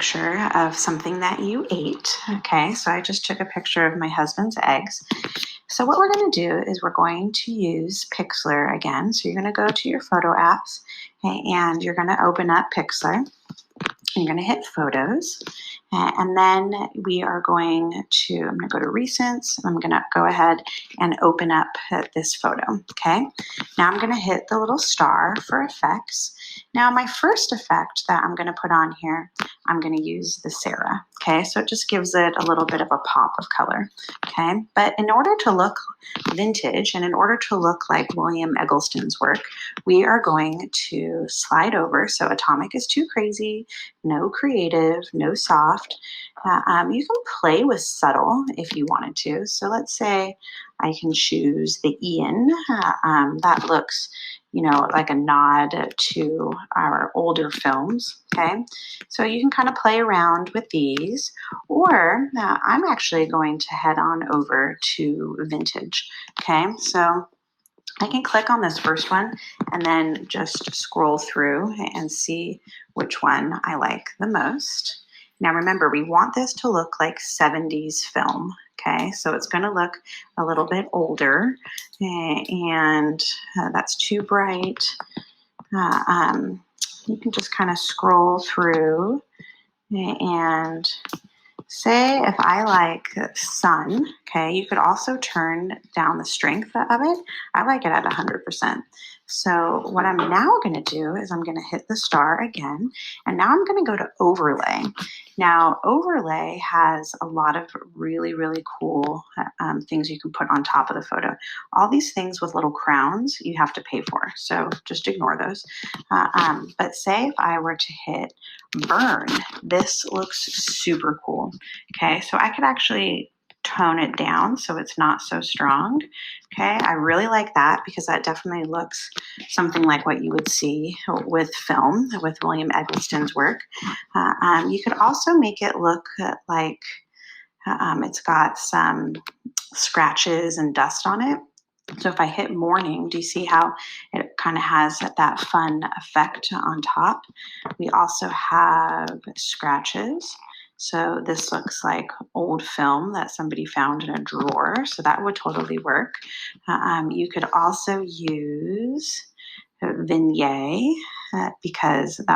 picture of something that you ate. Okay, so I just took a picture of my husband's eggs. So what we're going to do is we're going to use PIXLR again. So you're going to go to your photo apps, okay, and you're going to open up PIXLR. You're going to hit photos, and then we are going to, I'm going to go to recents. I'm going to go ahead and open up this photo. Okay, now I'm going to hit the little star for effects. Now my first effect that I'm going to put on here, I'm going to use the Sarah. Okay, so it just gives it a little bit of a pop of color. Okay, but in order to look vintage and in order to look like William Eggleston's work, we are going to slide over. So atomic is too crazy, no creative, no soft. You can play with subtle if you wanted to. So let's say I can choose the Ian. That looks, like a nod to our older films. Okay, so you can kind of play around with these, or I'm actually going to head on over to vintage. Okay, so I can click on this first one and then just scroll through and see which one I like the most. Now remember, we want this to look like 70s film. Okay, so it's going to look a little bit older, and that's too bright. You can just kind of scroll through and say if I like sun, okay, you could also turn down the strength of it. I like it at 100%. So what I'm now going to do is I'm going to hit the star again, and now I'm going to go to overlay. Now, overlay has a lot of really, really cool things you can put on top of the photo. All these things with little crowns you have to pay for, so just ignore those. But say if I were to hit burn, this looks super cool. Okay, so I could actually tone it down so it's not so strong. Okay, I really like that because that definitely looks something like what you would see with film, with William Eggleston's work. You could also make it look like it's got some scratches and dust on it. So if I hit morning, do you see how it kind of has that fun effect on top? We also have scratches. So this looks like old film that somebody found in a drawer. So that would totally work. You could also use vignette because that